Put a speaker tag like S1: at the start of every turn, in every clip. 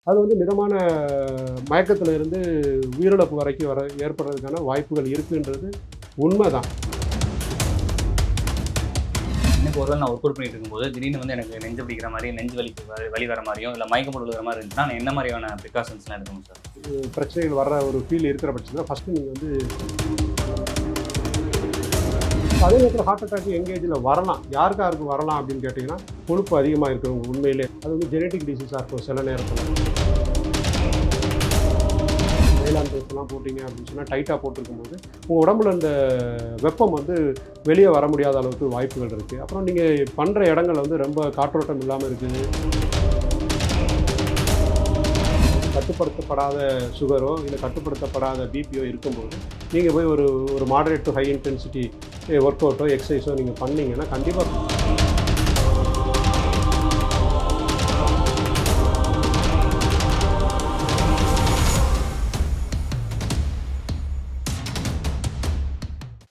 S1: அது வந்து மிதமான மயக்கத்துல இருந்து உயிரிழப்பு வரைக்கும் ஏற்படுறதுக்கான வாய்ப்புகள் இருக்குன்றது உண்மைதான்.
S2: எனக்கு ஒருவேளை நான் ஒர்க் அவுட் பண்ணிட்டு இருக்கும்போது திடீர்னு வந்து எனக்கு நெஞ்சு பிடிக்கிற மாதிரி நெஞ்சு வலி வர மாதிரியும் இல்லை மயக்கம் போட்டு விழுகிற மாதிரி இருந்துச்சுன்னா நான் என்ன மாதிரியான ப்ரிகாஷன்ஸ்லாம் எடுக்கணும் சார்?
S1: பிரச்சனைகள் வர்ற ஒரு ஃபீல் இருக்கிற பட்சத்தில் ஃபஸ்ட்டு நீங்கள் வந்து அதே நேரத்தில் ஹார்ட் அட்டாக் எங்கேஜில் வரலாம். யாருக்கு வரலாம் அப்படின்னு கேட்டிங்கன்னா, கொழுப்பு அதிகமாக இருக்கிறவங்க உண்மையிலே அது வந்து ஜெனட்டிக் டிசீஸாக இருக்கும் சில நேரத்தில். தைலான் ட்ரெஸ்லாம் போட்டிங்க அப்படின்னு சொன்னால் டைட்டாக போட்டிருக்கும்போது உங்கள் உடம்புல இந்த வெப்பம் வந்து வெளியே வர முடியாத அளவுக்கு வாய்ப்புகள் இருக்குது. அப்புறம் நீங்கள் பண்ணுற இடங்கள் வந்து ரொம்ப காற்றோட்டம் இல்லாமல் இருக்குது. கட்டுப்படுத்தப்படாத சுகரோ இல்லை கட்டுப்படுத்தப்படாத பிபியோ இருக்கும்போது நீங்கள் போய் ஒரு மாடரேட் டு ஹை இன்டென்சிட்டி ஒர்க் அவுட்டோ எக்ஸசைஸோ நீங்கள் பண்ணிங்கன்னா கண்டிப்பாக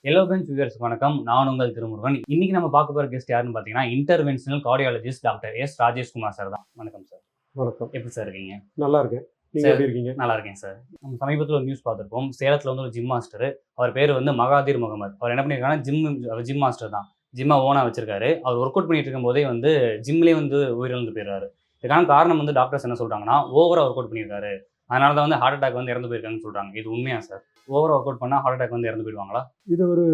S2: எல்லோகன் வியூவர்ஸ் வணக்கம். நான் உங்கள் திருமுருகன். இன்னைக்கு நம்ம பார்க்க போகிற கெஸ்ட் யாருன்னு பார்த்தீங்கன்னா interventional cardiologist doctor S Rajeshkumar sir தான். வணக்கம் சார்.
S1: வணக்கம்.
S2: எப்படி சார் இருக்கீங்க?
S1: நல்லா இருக்கேன். நீங்கள் எப்படி இருக்கீங்க?
S2: நல்லா இருக்கேன் சார். நம்ம சமீபத்தில் ஒரு நியூஸ் பார்த்துருப்போம். சேலத்தில் வந்து ஒரு ஜிம் மாஸ்டர், அவர் பேர் வந்து மகாதீர் முகமது. அவர் என்ன பண்ணியிருக்காங்கன்னா ஜிம் மாஸ்டர் தான், ஜிம்மா ஓனாக வச்சிருக்காரு. அவர் ஒர்க் அவுட் பண்ணிட்டு இருக்கும் போதே வந்து ஜிம்லேயே வந்து உயிரிழந்து போயிடுறாரு. இதுக்கான காரணம் வந்து டாக்டர்ஸ் என்ன சொல்கிறாங்கன்னா, ஓவராக ஒர்க் அவுட் பண்ணியிருக்காரு, அதனால தான் வந்து ஹார்ட் அட்டாக் வந்து இறந்து போயிருக்காங்கன்னு சொல்கிறாங்க. இது உண்மையா சார்? ஓவராக ஒர்க் அவுட் பண்ணால் ஹார்ட் அட்டாக் வந்து இறந்து போயிடுவாங்களா?
S1: இது ஒரு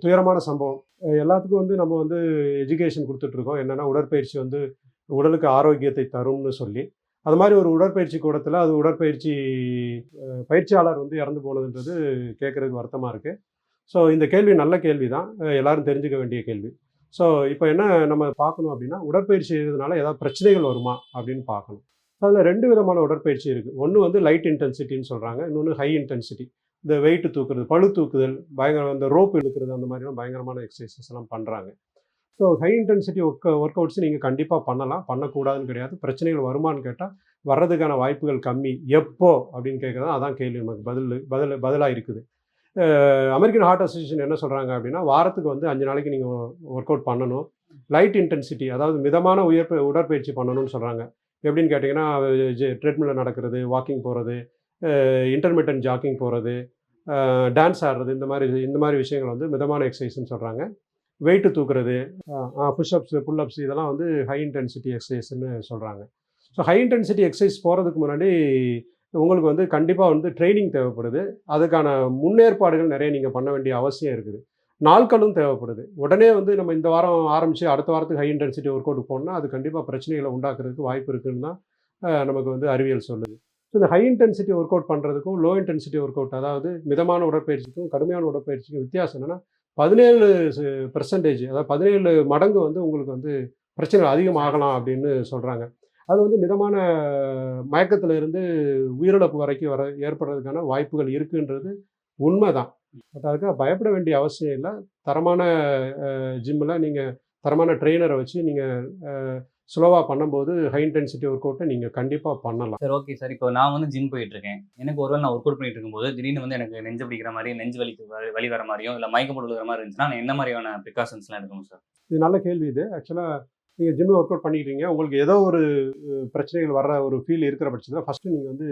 S1: துயரமான சம்பவம். எல்லாத்துக்கும் வந்து நம்ம வந்து எஜுகேஷன் கொடுத்துட்ருக்கோம். என்னென்னா உடற்பயிற்சி வந்து உடலுக்கு ஆரோக்கியத்தை தரும்னு சொல்லி, அது மாதிரி ஒரு உடற்பயிற்சி கூடத்தில் அது உடற்பயிற்சி பயிற்சியாளர் வந்து இறந்து போனதுன்றது கேட்குறதுக்கு வருத்தமாக இருக்குது. ஸோ இந்த கேள்வி நல்ல கேள்வி தான், எல்லோரும் தெரிஞ்சுக்க வேண்டிய கேள்வி. ஸோ இப்போ என்ன நம்ம பார்க்கணும் அப்படின்னா, உடற்பயிற்சி செய்கிறதுனால ஏதாவது பிரச்சனைகள் வருமா அப்படின்னு பார்க்கணும். அதில் 2 விதமான உடற்பயிற்சி இருக்குது. ஒன்று வந்து லைட் இன்டென்சிட்டின்னு சொல்கிறாங்க, இன்னொன்று ஹை இன்டென்சிட்டி. இந்த வெயிட்டு தூக்குறது, பளு தூக்குதல், இந்த ரோப் இழுக்கிறது, அந்த மாதிரிலாம் பயங்கரமான எக்ஸசைசஸ் எல்லாம் பண்ணுறாங்க. So high intensity work outs நீங்கள் கண்டிப்பாக பண்ணலாம், பண்ணக்கூடாதுன்னு கிடையாது. பிரச்சனைகள் வருமானு கேட்டால் வர்றதுக்கான வாய்ப்புகள் கம்மி. எப்போ அப்படின்னு கேட்குறது அதான் கேள்வி நமக்கு பதிலாக இருக்குது. அமெரிக்கன் ஹார்ட் அசோசியேஷன் என்ன சொல்கிறாங்க அப்படின்னா, வாரத்துக்கு வந்து 5 நாளைக்கு நீங்கள் ஒர்க் அவுட் பண்ணணும். லைட் இன்டென்சிட்டி, அதாவது மிதமான உடற்பயிற்சி பண்ணணும்னு சொல்கிறாங்க. எப்படின்னு கேட்டிங்கன்னா, ட்ரெட்மில்லில் நடக்கிறது, வாக்கிங் போகிறது, இன்டர்மிட்டன்ட் ஜாக்கிங் போகிறது, டான்ஸ் ஆடுறது, இந்த மாதிரி விஷயங்கள் வந்து மிதமான எக்ஸசைஸ்ன்னு சொல்கிறாங்க. வெயிட்டு தூக்குறது, புஷ்அப்ஸு, புல்அப்ஸ், இதெல்லாம் வந்து ஹை இன்டென்சிட்டி எக்ஸசைஸ்ன்னு சொல்கிறாங்க. ஸோ ஹை இன்டென்சிட்டி எக்ஸசைஸ் போகிறதுக்கு முன்னாடி உங்களுக்கு வந்து கண்டிப்பாக வந்து ட்ரைனிங் தேவைப்படுது. அதுக்கான முன்னேற்பாடுகள் நிறைய நீங்கள் பண்ண வேண்டிய அவசியம் இருக்குது. நாட்களும் தேவைப்படுது. உடனே வந்து நம்ம இந்த வாரம் ஆரம்பித்து அடுத்த வாரத்துக்கு ஹை இன்டென்சிட்டி ஒர்க் அவுட் போனோம்னா அது கண்டிப்பாக பிரச்சனைகளை உண்டாக்குறதுக்கு வாய்ப்பு இருக்குதுன்னு தான் நமக்கு வந்து அறிவியல் சொல்லுது. ஸோ இந்த ஹை இன்டென்சிட்டி ஒர்க் அவுட் பண்ணுறதுக்கும் லோ இன்டென்சிட்டி ஒர்க் அவுட், அதாவது மிதமான உடற்பயிற்சிக்கும் கடுமையான உடற்பயிற்சிக்கும் வித்தியாசம் என்னென்னா 17%, அதாவது 17 மடங்கு வந்து உங்களுக்கு வந்து பிரச்சனை அதிகமாகலாம் அப்படின்னு சொல்கிறாங்க. அது வந்து மிதமான மயக்கத்தில் இருந்து உயிரிழப்பு வரைக்கும் ஏற்படுறதுக்கான வாய்ப்புகள் இருக்குன்றது உண்மை தான். பட் அதுக்காக பயப்பட வேண்டிய அவசியம் இல்லை. தரமான ஜிம்மில் நீங்கள் தரமான ட்ரெயினரை வச்சு நீங்கள் ஸ்லோவாக பண்ணும்போது ஹை இன்டென்சிட்டி ஒர்க் அவுட்டை நீங்கள் கண்டிப்பாக பண்ணலாம்.
S2: Sir, okay sir. இப்போ நான் வந்து ஜிம் போயிட்டுருக்கேன். எனக்கு ஒருவேளை நான் ஒர்க் அவுட் பண்ணிட்டு இருக்கும்போது திடீர்னு வந்து எனக்கு நெஞ்சு பிடிக்கிற மாதிரி நெஞ்சு வலி வர மாதிரியும் இல்லை மயக்கம் போட்டு விழுகிற மாதிரி இருந்துச்சுன்னா நான் என்ன மாதிரியான ப்ரிகாஷன்ஸ்லாம் எடுக்கணும் சார்?
S1: இது நல்ல கேள்வி. இது ஆக்சுவலாக நீங்கள் ஜிம்மில் ஒர்க் அவுட் பண்ணிக்கிறீங்க, உங்களுக்கு ஏதோ ஒரு பிரச்சனைகள் வர்ற ஒரு ஃபீல் இருக்கிற பட்சத்தில் ஃபஸ்ட்டு நீங்கள் வந்து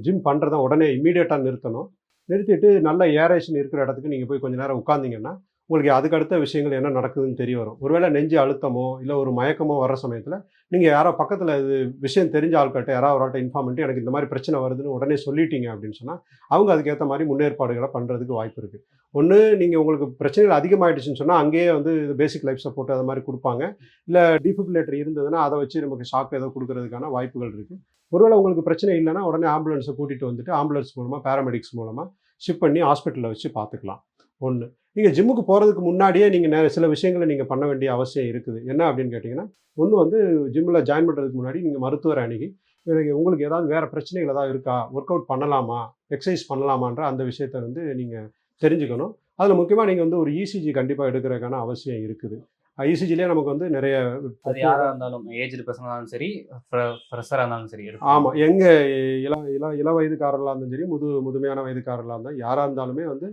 S1: ஜிம் பண்ணுறத உடனே இம்மீடியட்டாக நிறுத்தணும். நிறுத்திட்டு நல்ல ஏரேஷன் இருக்கிற இடத்துக்கு நீங்கள் போய் கொஞ்சம் நேரம் உட்காந்திங்கன்னா உங்களுக்கு அதுக்கு அடுத்த விஷயங்கள் என்ன நடக்குதுன்னு தெரிய வரும். ஒருவேளை நெஞ்சு அழுத்தமோ இல்லை ஒரு மயக்கமோ வர்ற சமயத்தில் நீங்கள் யாரோ பக்கத்தில் இது விஷயம் தெரிஞ்ச ஆள்கிட்ட யாராவது ஒரு ஆள்கிட்ட இன்ஃபார்ம் பண்ணிட்டு எனக்கு இந்த மாதிரி பிரச்சனை வருதுன்னு உடனே சொல்லிட்டீங்க அப்படின்னு சொன்னால் அவங்க அதுக்கேற்ற மாதிரி முன்னேற்பாடுகளை பண்ணுறதுக்கு வாய்ப்பு இருக்குது. ஒன்று நீங்கள் உங்களுக்கு பிரச்சனைகள் அதிகமாகிடுச்சுன்னு சொன்னால் அங்கேயே வந்து பேசிக் லைஃப் சப்போர்ட் அது மாதிரி கொடுப்பாங்க. இல்லை டிஃபிபிலேட்டர் இருந்ததுன்னா அதை வச்சு நமக்கு ஷாக் ஏதோ கொடுக்கறதுக்கான வாய்ப்புகள் இருக்குது. ஒருவேளை உங்களுக்கு பிரச்சனை இல்லைன்னா உடனே ஆம்புலன்ஸை கூட்டிகிட்டு வந்துட்டு ஆம்புலன்ஸ் மூலமாக பேராமெடிக்ஸ் மூலமாக ஷிப் பண்ணி ஹாஸ்பிட்டலில் வச்சு பார்த்துக்கலாம். ஒன்று, நீங்கள் ஜிம்முக்கு போகிறதுக்கு முன்னாடியே நீங்கள் சில விஷயங்களை நீங்கள் பண்ண வேண்டிய அவசியம் இருக்குது. என்ன அப்படின்னு கேட்டிங்கன்னா, ஒன்று வந்து ஜிம்மில் ஜாயின் பண்ணுறதுக்கு முன்னாடி நீங்கள் மருத்துவரை அணுகி உங்களுக்கு ஏதாவது வேறு பிரச்சனைகள் ஏதாவது இருக்கா, ஒர்க் அவுட் பண்ணலாமா, எக்ஸசைஸ் பண்ணலாமான்ற அந்த விஷயத்தை வந்து நீங்கள் தெரிஞ்சுக்கணும். அதில் முக்கியமாக நீங்கள் வந்து ஒரு இசிஜி கண்டிப்பாக எடுக்கிறதுக்கான அவசியம் இருக்குது. இசிஜிலே நமக்கு வந்து நிறைய
S2: யாராக இருந்தாலும் ஏஜ்டு பர்சனாக இருந்தாலும் சரி, ஃப்ரெஷராக இருந்தாலும் சரி.
S1: ஆமாம், எங்கே இள வயதுக்காரர்களாக இருந்தாலும் சரி, முதுமையான வயதுக்காரர்களாக இருந்தால் யாராக இருந்தாலுமே வந்து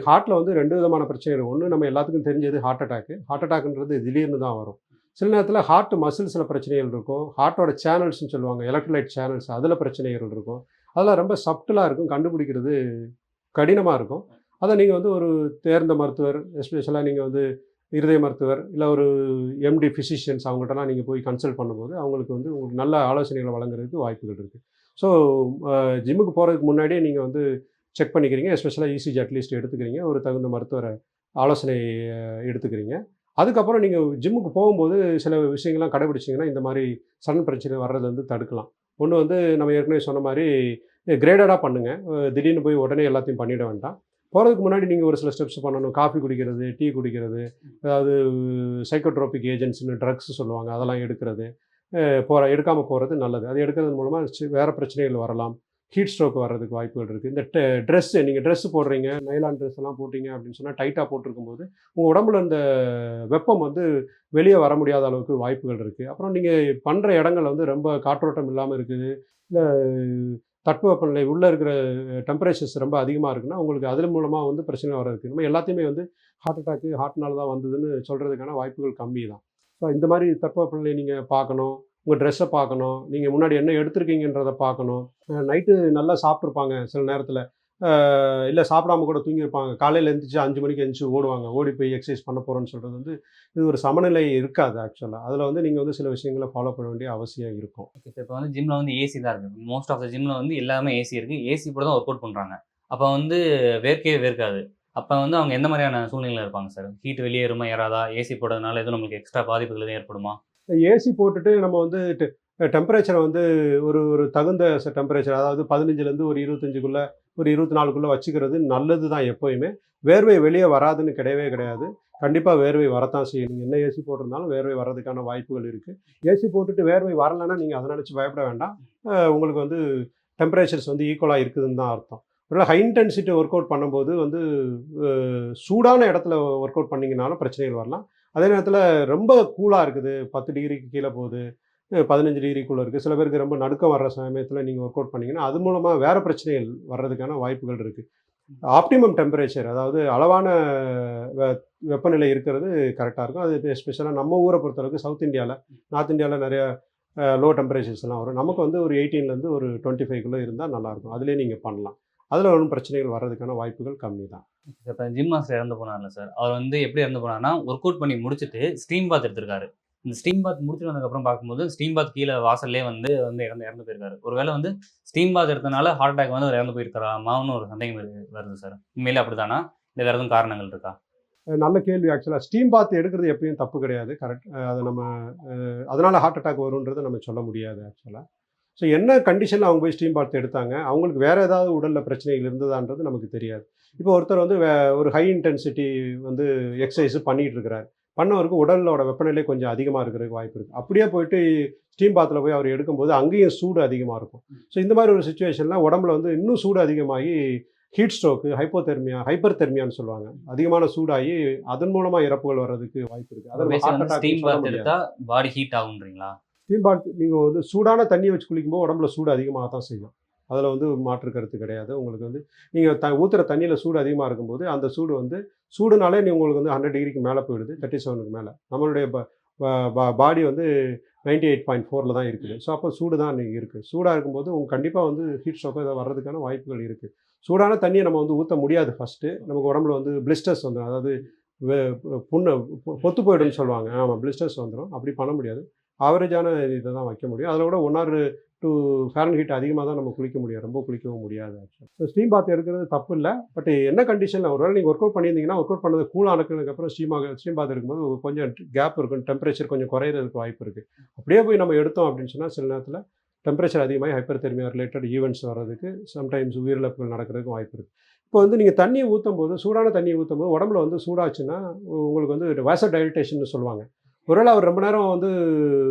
S1: ஹார்ட்டில் வந்து 2 விதமான பிரச்சனைகள். ஒன்று நம்ம எல்லாத்துக்கும் தெரிஞ்சது ஹார்ட் அட்டாக்குன்றது திடீர்னு தான் வரும். சில நேரத்தில் ஹார்ட் மசில்ஸில் பிரச்சனைகள் இருக்கும், ஹார்ட்டோட சேனல்ஸ்னு சொல்லுவாங்க, எலக்ட்ரோலைட் சேனல்ஸ் அதில் பிரச்சனைகள் இருக்கும். அதெல்லாம் ரொம்ப சப்டிலாக இருக்கும், கண்டுபிடிக்கிறது கடினமாக இருக்கும். அதை நீங்கள் வந்து ஒரு தேர்ந்த மருத்துவர், எஸ்பெஷலாக நீங்கள் வந்து இருதய மருத்துவர், இல்லை ஒரு எம்டி ஃபிசிஷியன்ஸ் அவங்ககிட்டலாம் நீங்கள் போய் கன்சல்ட் பண்ணும்போது அவங்களுக்கு வந்து உங்களுக்கு நல்ல ஆலோசனைகளை வழங்குறதுக்கு வாய்ப்புகள் இருக்குது. ஸோ ஜிம்முக்கு போகிறதுக்கு முன்னாடியே நீங்கள் வந்து செக் பண்ணிக்கிறீங்க, எஸ்பெஷலாக இசிஜி அட்லீஸ்ட் எடுத்துக்கிறீங்க, ஒரு தகுந்த மருத்துவரை ஆலோசனை எடுத்துக்கிறீங்க. அதுக்கப்புறம் நீங்கள் ஜிம்முக்கு போகும்போது சில விஷயங்கள்லாம் கடைபிடிச்சிங்கன்னா இந்த மாதிரி சடன் பிரச்சனை வர்றதை வந்து தடுக்கலாம். ஒன்று வந்து நம்ம ஏற்கனவே சொன்ன மாதிரி கிரேடடாக பண்ணுங்கள். திடீர்னு போய் உடனே எல்லாத்தையும் பண்ணிட வேண்டாம். போகிறதுக்கு முன்னாடி நீங்கள் ஒரு சில ஸ்டெப்ஸ் பண்ணணும். காஃபி குடிக்கிறது, டீ குடிக்கிறது, அதாவது சைக்கோட்ரோபிக் ஏஜென்ட்ஸ்னு ட்ரக்ஸ் சொல்லுவாங்க, அதெல்லாம் எடுக்கிறது. எடுக்காமல் போகிறது நல்லது. அது எடுக்கிறதன் மூலமாக வேறு பிரச்சனைகள் வரலாம். ஹீட் ஸ்ட்ரோக் வர்றதுக்கு வாய்ப்புகள் இருக்குது. இந்த ட்ரெஸ்ஸு நீங்கள் ட்ரெஸ்ஸு போடுறீங்க, நைலான் ட்ரெஸ் எல்லாம் போட்டிங்க அப்படின்னு சொன்னால் டைட்டாக போட்டிருக்கும்போது உங்கள் உடம்புல இந்த வெப்பம் வந்து வெளியே வர முடியாத அளவுக்கு வாய்ப்புகள் இருக்குது. அப்புறம் நீங்கள் பண்ணுற இடங்கள் வந்து ரொம்ப காற்றோட்டம் இல்லாமல் இருக்குது, இல்லை தட்பவெப்பநிலை உள்ளே இருக்கிற டெம்பரேச்சர்ஸ் ரொம்ப அதிகமாக இருக்குன்னா உங்களுக்கு அதன் மூலமாக வந்து பிரச்சனை வர்றதுக்கு நம்ம எல்லாத்தையுமே வந்து ஹார்ட் அட்டாக்கு ஹார்ட்னால தான் வந்ததுன்னு சொல்கிறதுக்கான வாய்ப்புகள் கம்மி தான். ஸோ இந்த மாதிரி தட்பவெப்பநிலை நீங்கள் பார்க்கணும், உங்கள் ட்ரெஸ்ஸை பார்க்கணும், நீங்கள் முன்னாடி என்ன எடுத்திருக்கீங்கன்றதை பார்க்கணும். நைட்டு நல்லா சாப்பிட்ருப்பாங்க சில நேரத்தில், இல்லை சாப்பிடாம கூட தூங்கியிருப்பாங்க. காலையில் எழுந்திரிச்சு 5 மணிக்கு எழுந்திரிச்சு ஓடுவாங்க, ஓடி போய் எக்ஸசைஸ் பண்ண போகிறோன்னு சொல்கிறது வந்து இது ஒரு சமநிலை இருக்காது ஆக்சுவலாக. அதில் வந்து நீங்கள் வந்து சில விஷயங்களை ஃபாலோ பண்ண வேண்டிய அவசியம் இருக்கும்.
S2: இப்போ வந்து ஜிம்ல வந்து ஏசி தான் இருக்கு. மோஸ்ட் ஆஃப் த ஜிம்ல வந்து எல்லாமே ஏசி இருக்கு. ஏசி போட்டு தான் ஒர்க் அவுட் பண்றாங்க. அப்ப வந்து வேர்க்கவே வேர்க்காது. அப்ப வந்து அவங்க எந்த மாதிரியான சூழ்நிலையில இருப்பாங்க சார்? ஹீட் வெளியேறுமா, ஏறாதா? ஏசி போடுறதுனால எதுவும் நம்மளுக்கு எக்ஸ்ட்ரா பாதிப்புகள் எதுவும் ஏற்படுமா?
S1: ஏசி போட்டுட்டு நம்ம வந்து டெம்பரேச்சரை வந்து ஒரு ஒரு தகுந்த டெம்பரேச்சர், அதாவது 15லேருந்து ஒரு 25க்குள்ள ஒரு 24க்குள்ள வச்சுக்கிறது நல்லது தான் எப்போயுமே. வேர்வை வெளியே வராதுன்னு கிடையவே கிடையாது. கண்டிப்பாக வேர்வை வரத்தான் செய்யும். நீங்கள் என்ன ஏசி போட்டிருந்தாலும் வேர்வை வர்றதுக்கான வாய்ப்புகள் இருக்குது. ஏசி போட்டுட்டு வேர்வை வரலைன்னா நீங்கள் அதை நினச்சி பயப்பட வேண்டாம். உங்களுக்கு வந்து டெம்பரேச்சர்ஸ் வந்து ஈக்குவலாக இருக்குதுன்னு தான் அர்த்தம். ஒருவேளை ஹை இன்டென்சிட்டி ஒர்க் அவுட் பண்ணும்போது வந்து சூடான இடத்துல ஒர்க் அவுட் பண்ணிங்கனாலும் பிரச்சனைகள் வரலாம். அதே நேரத்தில் ரொம்ப கூலாக இருக்குது, 10 டிகிரிக்கு கீழே போகுது, 15 டிகிரிக்குள்ளே இருக்குது, சில பேருக்கு ரொம்ப நடுக்கம் வர்ற சமயத்தில் நீங்கள் ஒர்க் அவுட் பண்ணிங்கன்னா அது மூலமாக வேறு பிரச்சனைகள் வர்றதுக்கான வாய்ப்புகள் இருக்குது. ஆப்டிமம் டெம்பரேச்சர், அதாவது அளவான வெ வெப்பநிலை இருக்கிறது கரெக்டாக இருக்கும். அது எஸ்பெஷலாக நம்ம ஊரை பொறுத்தளவுக்கு சவுத் இந்தியாவில், நார்த் இந்தியாவில் நிறைய லோ டெம்பரேச்சர்ஸ்லாம் வரும். நமக்கு வந்து ஒரு 18லேருந்து ஒரு 25க்குள்ளே இருந்தால் நல்லாயிருக்கும். அதிலே நீங்கள் பண்ணலாம். அதில் ஒன்றும் பிரச்சனைகள் வர்றதுக்கான வாய்ப்புகள் கம்மி தான்.
S2: இப்போ ஜிம் மாஸ்டர் இறந்து போனார்ல சார், அவர் வந்து எப்படி இறந்து போனார்னா, ஒர்க் அவுட் பண்ணி முடிச்சுட்டு ஸ்டீம் பாத் எடுத்திருக்காரு. இந்த ஸ்டீம் பாத் முடிச்சுட்டு வந்ததுக்கப்புறம் பார்க்கும்போது, ஸ்டீம் பாத் கீழ வாசல்லேயே வந்து வந்து இறந்து இறந்து போயிருக்காரு. ஒருவேளை வந்து ஸ்டீம் பாத் எடுத்தனால ஹார்ட் அட்டாக் வந்து அவர் இறந்து போயிருக்கலாமான்னு ஒரு சந்தேகம் வருது சார். உண்மையிலே அப்படிதானா? இல்லை வேறு எதுவும் காரணங்கள் இருக்கா?
S1: நல்ல கேள்வி. ஆக்சுவலாக ஸ்டீம் பாத் எடுக்கிறது எப்பயும் தப்பு கிடையாது. கரெக்ட். அது நம்ம அதனால் ஹார்ட் அட்டாக் வரும்ன்றதை நம்ம சொல்ல முடியாது ஆக்சுவலாக. ஸோ என்ன கண்டிஷனில் அவங்க போய் ஸ்டீம் பாத் எடுத்தாங்க, அவங்களுக்கு வேறு ஏதாவது உடலில் பிரச்சனைகள் இருந்ததான்றது நமக்கு தெரியாது. இப்போ ஒருத்தர் வந்து ஒரு ஹை இன்டென்சிட்டி வந்து எக்ஸசைஸ் பண்ணிகிட்டு இருக்கிறார். பண்ணவருக்கு உடலோட வெப்பநிலை கொஞ்சம் அதிகமாக இருக்கிறதுக்கு வாய்ப்பு இருக்குது. அப்படியே போயிட்டு ஸ்டீம் பாத்தில் போய் அவர் எடுக்கும்போது அங்கேயும் சூடு அதிகமாக இருக்கும். ஸோ இந்த மாதிரி ஒரு சுச்சுவேஷனில் உடம்புல வந்து இன்னும் சூடு அதிகமாகி ஹீட் ஸ்ட்ரோக்கு, ஹைப்பர் தெர்மியான்னு சொல்லுவாங்க, அதிகமான சூடாகி அதன் மூலமாக இறப்புகள் வர்றதுக்கு வாய்ப்பு இருக்குது.
S2: அதில் ஸ்டீம் பாத் எடுத்தா பாடி ஹீட் ஆகுன்றீங்களா?
S1: ஸ்டீம் பாத் நீங்கள் வந்து சூடான தண்ணியை வச்சு குளிக்கும்போது உடம்புல சூடு அதிகமாக தான் செய்யும். அதில் வந்து மாற்று கருத்து கிடையாது. உங்களுக்கு வந்து நீங்கள் ஊற்றுற தண்ணியில் சூடு அதிகமாக இருக்கும்போது அந்த சூடு வந்து சூடுனாலே உங்களுக்கு வந்து 100 டிகிரிக்கு மேலே போயிடுது, 37க்கு மேலே. நம்மளுடைய பாடி வந்து 98.4ல் தான் இருக்குது. ஸோ அப்போ சூடு தான் இன்றைக்கி இருக்குது. சூடாக இருக்கும்போது உங்களுக்கு கண்டிப்பாக வந்து ஹீட் ஸ்ட்ரோக்கோ இதை வர்றதுக்கான வாய்ப்புகள் இருக்குது. சூடான தண்ணியை நம்ம வந்து ஊற்ற முடியாது. ஃபஸ்ட்டு நமக்கு உடம்புல வந்து பிளிஸ்டர்ஸ் வந்துடும், அதாவது புண்ணு பொத்து போய்டுன்னு சொல்லுவாங்க. ஆமாம், பிளிஸ்டர்ஸ் வந்துடும். அப்படி பண்ண முடியாது. ஆவரேஜான இதை தான் வைக்க முடியும். அதில் கூட 1 or 2 ஃபாரன்ஹீட் அதிகமாக தான் நம்ம குளிக்க முடியும். ரொம்ப குளிக்கவும் முடியாது ஆக்சுவலாக. ஸோ ஸ்டீம் பாத் எடுக்கிறது தப்பு இல்லை. பட் என்ன கண்டிஷனில் ஒருவேளை நீங்கள் ஒர்க் அவுட் பண்ணியிருந்தீங்கன்னா, ஒர்க் அவுட் பண்ணது கூல் ஆனதுக்கப்புறம் ஸ்டீம் பாத் எடுக்கும்போது கொஞ்சம் கேப் இருக்கும், டெம்பரேச்சர் கொஞ்சம் குறையிறதுக்கு வாய்ப்பு இருக்குது. அப்படியே போய் நம்ம எடுத்தோம் அப்படின்னு சொன்னால் சில நேரத்தில் டெம்பரேச்சர் அதிகமாகி ஹைப்பர் தெர்மியா ரிலேட்டட் ஈவெண்ட்ஸ் வர்றதுக்கு, சம்டைம்ஸ் உயிரிழப்புகள் நடக்கிறதுக்கு வாய்ப்பு இருக்குது. இப்போ வந்து நீங்கள் தண்ணியை ஊற்றும்போது, சூடான தண்ணியை ஊற்றும்போது உடம்புல வந்து சூடாச்சுன்னா உங்களுக்கு வந்து வாசோடைலேஷன் சொல்லுவாங்க. ஒருவேளை அவர் ரொம்ப நேரம் வந்து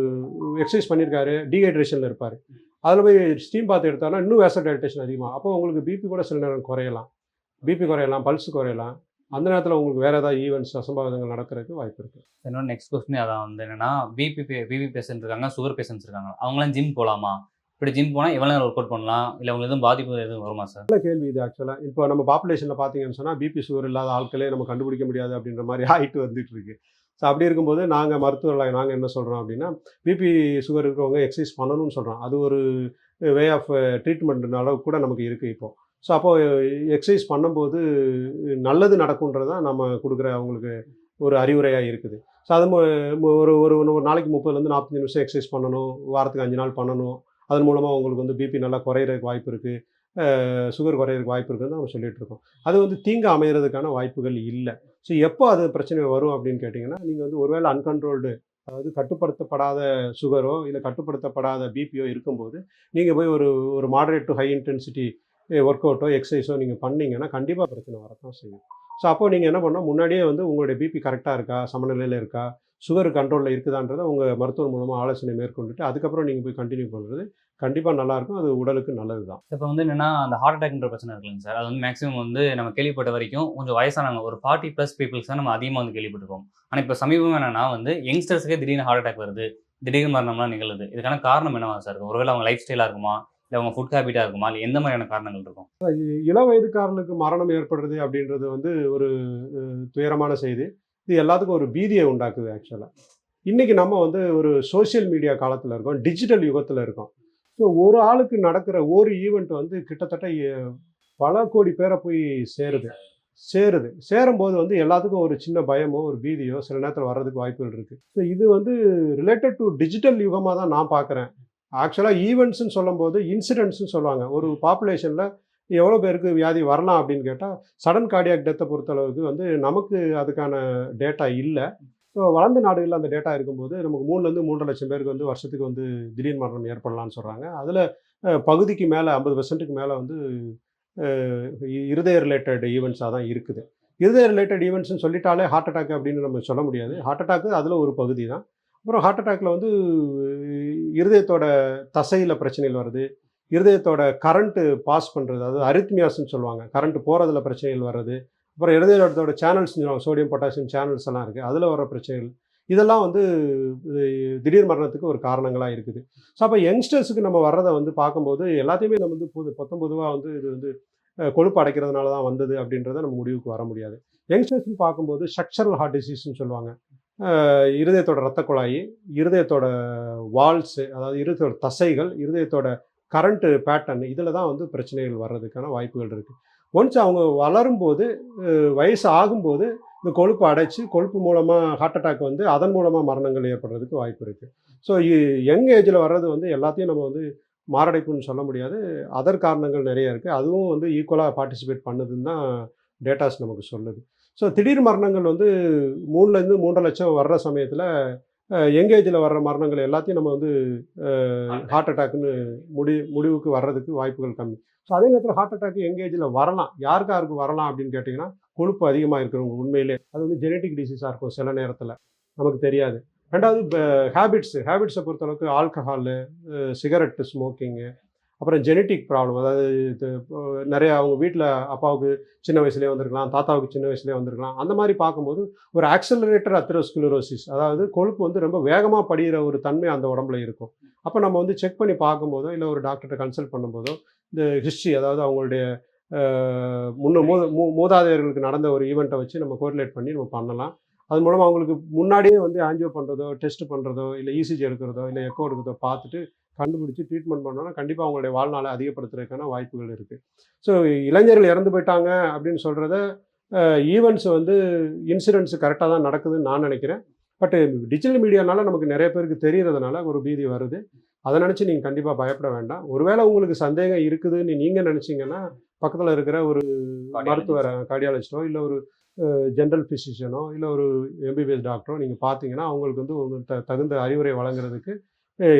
S1: எக்ஸசைஸ் பண்ணியிருக்காரு, டீஹைட்ரேஷனில் இருப்பார், அதில் போய் ஸ்டீம் பாத் எடுத்தாருன்னா இன்னும் வாசோடைலேஷன் அதிகமாக, அப்போ உங்களுக்கு பிபி கூட சில நேரம் குறையலாம், பல்ஸ் குறையலாம். அந்த நேரத்தில் உங்களுக்கு வேறு ஏதாவது ஈவெண்ட்ஸ் அசம்பாவிதங்கள் நடக்கிறதுக்கு வாய்ப்பு இருக்குது.
S2: என்னோட நெக்ஸ்ட் கொஸ்டினே அதான் வந்து என்னன்னா, பிபி பேஷண்ட் இருக்காங்க, சுகர் பேஷண்ட்ஸ் இருக்காங்க, அவங்களாம் ஜிம் போகலாமா? இப்படி ஜிம் போனால் எவ்வளோ நேரம் ஒர்க் அவுட் பண்ணலாம்? இல்லை உங்களுக்கு எதுவும் பாதிப்பு எதுவும் வருமா சார்?
S1: நல்ல கேள்வி இது ஆக்சுவலாக. இப்போ நம்ம பாப்புலேஷனில் பார்த்தீங்கன்னு சொன்னால் பிபி சுகர் இல்லாத ஆட்களே நம்ம கண்டுபிடிக்க முடியாது அப்படின்ற மாதிரி ஆகிட்டு வந்துட்டு இருக்கு. ஸோ அப்படி இருக்கும்போது நாங்கள் மருத்துவர்களாக நாங்கள் என்ன சொல்கிறோம் அப்படின்னா, பிபி சுகர் இருக்கிறவங்க எக்ஸசைஸ் பண்ணணும்னு சொல்கிறோம். அது ஒரு வே ஆஃப் ட்ரீட்மெண்ட் அளவு கூட நமக்கு இருக்குது இப்போது. ஸோ அப்போது எக்ஸசைஸ் பண்ணும்போது நல்லது நடக்குன்றது தான் நம்ம கொடுக்குற அவங்களுக்கு ஒரு அறிவுரையாக இருக்குது. ஸோ அது ஒரு ஒரு ஒரு நாளைக்கு 30லேருந்து 45 நிமிஷம் எக்ஸசைஸ் பண்ணணும். வாரத்துக்கு 5 நாள் பண்ணணும். அதன் மூலமாக உங்களுக்கு வந்து பிபி நல்லா குறையிறதுக்கு வாய்ப்பு இருக்குது. சுகர் குறையிறதுக்கு வாய்ப்பு இருக்குதுன்னு நம்ம சொல்லிட்டு இருக்கோம். அது வந்து தீங்கு அமையறதுக்கான வாய்ப்புகள் இல்லை. ஸோ எப்போ அது பிரச்சனை வரும் அப்படின்னு கேட்டிங்கன்னா, நீங்கள் வந்து ஒருவேளை அன்கண்ட்ரோல்டு, அதாவது கட்டுப்படுத்தப்படாத சுகரோ இல்லை கட்டுப்படுத்தப்படாத பிபியோ இருக்கும்போது, நீங்கள் போய் ஒரு ஒரு மாடரேட் டு ஹை இன்டென்சிட்டி ஒர்க் அவுட்டோ எக்ஸசைஸோ நீங்கள் பண்ணீங்கன்னா கண்டிப்பாக பிரச்சனை வரத்தான் செய்யும். ஸோ அப்போ நீங்கள் என்ன பண்ணணும், முன்னாடியே வந்து உங்களுடைய பிபி கரெக்டாக இருக்கா, சமநிலையில் இருக்கா, சுகர் கண்ட்ரோலில் இருக்குதான்றதை உங்கள் மருத்துவர் மூலமாக ஆலோசனை மேற்கொண்டுட்டு அதுக்கப்புறம் நீங்கள் போய் கண்டினியூ பண்ணுறது கண்டிப்பாக நல்லாயிருக்கும். அது உடலுக்கு நல்லது தான்.
S2: இப்போ வந்து என்னன்னா, அந்த ஹார்ட் அட்டாக்ன்ற பிரச்சனை இருக்குல்லைங்க சார். அது வந்து மேக்ஸிமம் வந்து நம்ம கேள்விப்பட்ட வரைக்கும் கொஞ்சம் வயசானவங்க ஒரு 40+ பீப்பிள்ஸ் தான் நம்ம அதிகமாக வந்து கேள்விப்பட்டிருக்கோம். ஆனால் இப்போ சமீபம் என்னன்னா வந்து யங்ஸ்டர்ஸுக்கே திடீர்னு ஹார்ட் அட்டாக் வருது. திடீர்னு மரணம்லாம் நிகழுது. இதுக்கான காரணம் என்னவா சார் இருக்கும்? ஒருவேளை அவங்க லைஃப் ஸ்டைலாக இருக்குமா? இல்லை அவங்க ஃபுட் ஹேபிட்டாக இருக்குமா? இல்லை எந்த மாதிரியான காரணங்கள் இருக்கும்?
S1: இள வயதுக்காரனுக்கு மரணம் ஏற்படுறது அப்படின்றது வந்து ஒரு துயரமான செய்தி. இது எல்லாத்துக்கும் ஒரு பீதியை உண்டாக்குது ஆக்சுவலாக. இன்றைக்கி நம்ம வந்து ஒரு சோஷியல் மீடியா காலத்தில் இருக்கோம், டிஜிட்டல் யுகத்தில் இருக்கோம். ஸோ ஒரு ஆளுக்கு நடக்கிற ஒரு ஈவெண்ட் வந்து கிட்டத்தட்ட பல கோடி பேரை போய் சேரும்போது வந்து எல்லாத்துக்கும் ஒரு சின்ன பயமோ ஒரு பீதியோ சில நேரத்தில் வர்றதுக்கு வாய்ப்புகள் இருக்குது. ஸோ இது வந்து ரிலேட்டட் டு டிஜிட்டல் யுகமாக தான் நான் பார்க்குறேன். ஆக்சுவலாக ஈவெண்ட்ஸ்ன்னு சொல்லும்போது இன்சிடென்ட்ஸ்னு சொல்லுவாங்க. ஒரு பாப்புலேஷனில் எவ்வளோ பேருக்கு வியாதி வரலாம் அப்படின்னு கேட்டால், சடன் கார்டியாக் டெத்தை பொறுத்தளவுக்கு வந்து நமக்கு அதுக்கான டேட்டா இல்லை. ஸோ வளர்ந்த நாடுகளில் அந்த டேட்டா இருக்கும்போது நமக்கு 3லேருந்து 3.5 லட்சம் பேருக்கு வந்து வருஷத்துக்கு வந்து திடீர் மரணம் ஏற்படலாம்னு சொல்கிறாங்க. அதில் பகுதிக்கு மேலே 50% மேலே வந்து இருதய ரிலேட்டட் ஈவெண்ட்ஸாக தான் இருக்குது. இருதய ரிலேட்டட் ஈவெண்ட்ஸ்னு சொல்லிட்டாலே ஹார்ட் அட்டாக் அப்படின்னு நம்ம சொல்ல முடியாது. ஹார்ட் அட்டாக்கு அதில் ஒரு பகுதி தான். அப்புறம் ஹார்ட் அட்டாக்ல வந்து இருதயத்தோட தசையில் பிரச்சனைகள் வருது. இருதயத்தோட கரண்ட்டு பாஸ் பண்ணுறது, அதாவது அரித்மியாஸ்ன்னு சொல்லுவாங்க. கரண்ட் போகிறதுல பிரச்சனைகள் வர்றது. அப்புறம் இருதயத்தோட சேனல்ஸ்னு சொல்லுவாங்க. சோடியம் பொட்டாசியம் சேனல்ஸ் எல்லாம் இருக்குது. அதில் வர பிரச்சனைகள் இதெல்லாம் வந்து திடீர் மரணத்துக்கு ஒரு காரணங்களாக இருக்குது. ஸோ அப்போ யங்ஸ்டர்ஸுக்கு நம்ம வர்றதை வந்து பார்க்கும்போது எல்லாத்தையுமே நம்ம வந்து பொதுவாக வந்து இது வந்து கொழுப்பு அடைக்கிறதுனால தான் வந்தது அப்படின்றத நம்ம முடிவுக்கு வர முடியாது. யங்ஸ்டர்ஸ்னு பார்க்கும்போது ஸ்ட்ரக்சரல் ஹார்ட் டிசீஸ்ன்னு சொல்லுவாங்க. இருதயத்தோட இரத்த குழாய், இருதயத்தோட வால்ஸு, அதாவது இருதயத்தோட தசைகள், இருதயத்தோட கரண்ட்டு பேட்டர்ன், இதில் தான் வந்து பிரச்சனைகள் வர்றதுக்கான வாய்ப்புகள் இருக்குது. ஒன்ஸ் அவங்க வளரும்போது, வயசு ஆகும்போது இந்த கொழுப்பு அடைச்சி கொழுப்பு மூலமாக ஹார்ட் அட்டாக் வந்து அதன் மூலமாக மரணங்கள் ஏற்படுறதுக்கு வாய்ப்பு இருக்குது. ஸோ யங் ஏஜில் வர்றது வந்து எல்லாத்தையும் நம்ம வந்து மாரடைப்புன்னு சொல்ல முடியாது. அதர் காரணங்கள் நிறைய இருக்குது. அதுவும் வந்து ஈக்குவலாக பார்ட்டிசிபேட் பண்ணுதுன்னு தான் டேட்டாஸ் நமக்கு சொல்லுது. ஸோ திடீர் மரணங்கள் வந்து 3லேருந்து 3.5 லட்சம் வர்ற சமயத்தில் யங் ஏஜில் வர்ற மரணங்கள் எல்லாத்தையும் நம்ம வந்து ஹார்ட் அட்டாக்னு முடிவுக்கு வர்றதுக்கு வாய்ப்புகள் கம்மி. ஸோ அதே நேரத்தில் ஹார்ட் அட்டாக் யங் ஏஜில் வரலாம். யாருக்கு வரலாம் அப்படின்னு கேட்டிங்கன்னா, கொழுப்பு அதிகமாக இருக்கிறவங்க உண்மையிலே. அது வந்து ஜெனட்டிக் டிசீஸாக இருக்கும் சில நேரத்தில், நமக்கு தெரியாது. 2வது ஹேபிட்ஸை பொறுத்தளவுக்கு ஆல்கஹாலு, சிகரெட்டு ஸ்மோக்கிங்கு, அப்புறம் ஜெனட்டிக் ப்ராப்ளம், அதாவது நிறையா அவங்க வீட்டில் அப்பாவுக்கு சின்ன வயசுலேயே வந்திருக்கலாம், தாத்தாவுக்கு சின்ன வயசுலேயே வந்திருக்கலாம். அந்த மாதிரி பார்க்கும்போது ஒரு ஆக்சலரேட்டர் அத்தெரோஸ்க்ளரோசிஸ், அதாவது கொழுப்பு வந்து ரொம்ப வேகமாக படிகிற ஒரு தன்மை அந்த உடம்புல இருக்கும். அப்போ நம்ம வந்து செக் பண்ணி பார்க்கும்போதோ இல்லை ஒரு டாக்டர்கிட்ட கன்சல்ட் பண்ணும்போதோ இந்த ஹிஸ்ட்ரி, அதாவது அவங்களுடைய மூதாதையர்களுக்கு நடந்த ஒரு ஈவெண்ட்டை வச்சு நம்ம கோரிலேட் பண்ணி நம்ம பண்ணலாம். அது மூலமாக அவங்களுக்கு முன்னாடியே வந்து ஆஞ்சியோ பண்ணுறதோ, டெஸ்ட் பண்ணுறதோ, இல்லை இசிஜி எடுக்கிறதோ, இல்லை எக்கோ எடுக்கிறதோ பார்த்துட்டு கண்டுபிடிச்சி ட்ரீட்மெண்ட் பண்ணோன்னா கண்டிப்பாக அவங்களுடைய வாழ்நாளை அதிகப்படுத்துறதுக்கான வாய்ப்புகள் இருக்குது. ஸோ இளைஞர்கள் இறந்து போயிட்டாங்க அப்படின்னு சொல்கிறத ஈவெண்ட்ஸ் வந்து இன்சிடென்ட்ஸ் கரெக்டாக தான் நடக்குதுன்னு நான் நினைக்கிறேன். பட் டிஜிட்டல் மீடியானால நமக்கு நிறைய பேருக்கு தெரியறதுனால ஒரு பீதி வருது. அதை நினச்சி நீங்கள் கண்டிப்பாக பயப்பட வேண்டாம். ஒருவேளை உங்களுக்கு சந்தேகம் இருக்குதுன்னு நீங்கள் நினச்சிங்கன்னா, பக்கத்தில் இருக்கிற ஒரு மருத்துவரை, கார்டியாலஜிஸ்டோ இல்லை ஒரு ஜென்ரல் ஃபிசிஷியனோ இல்லை ஒரு எம்பிபிஎஸ் டாக்டரோ நீங்கள் பார்த்தீங்கன்னா அவங்களுக்கு வந்து தகுந்த அறிவுரை வழங்குறதுக்கு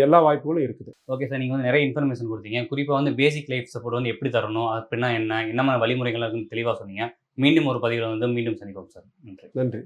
S1: எல்லா வாய்ப்புகளும் இருக்குது.
S2: ஓகே சார், நீங்கள் வந்து நிறைய இன்ஃபர்மேஷன் கொடுத்தீங்க. குறிப்பாக வந்து பேசிக் லைஃப் சப்போர்ட் வந்து எப்படி தரணும், அப்படின்னா என்ன மாதிரி வழிமுறைகள் இருக்குன்னு தெளிவாக சொன்னீங்க. மீண்டும் ஒரு பதிவில் வந்து மீண்டும் சந்திப்போம் சார். நன்றி.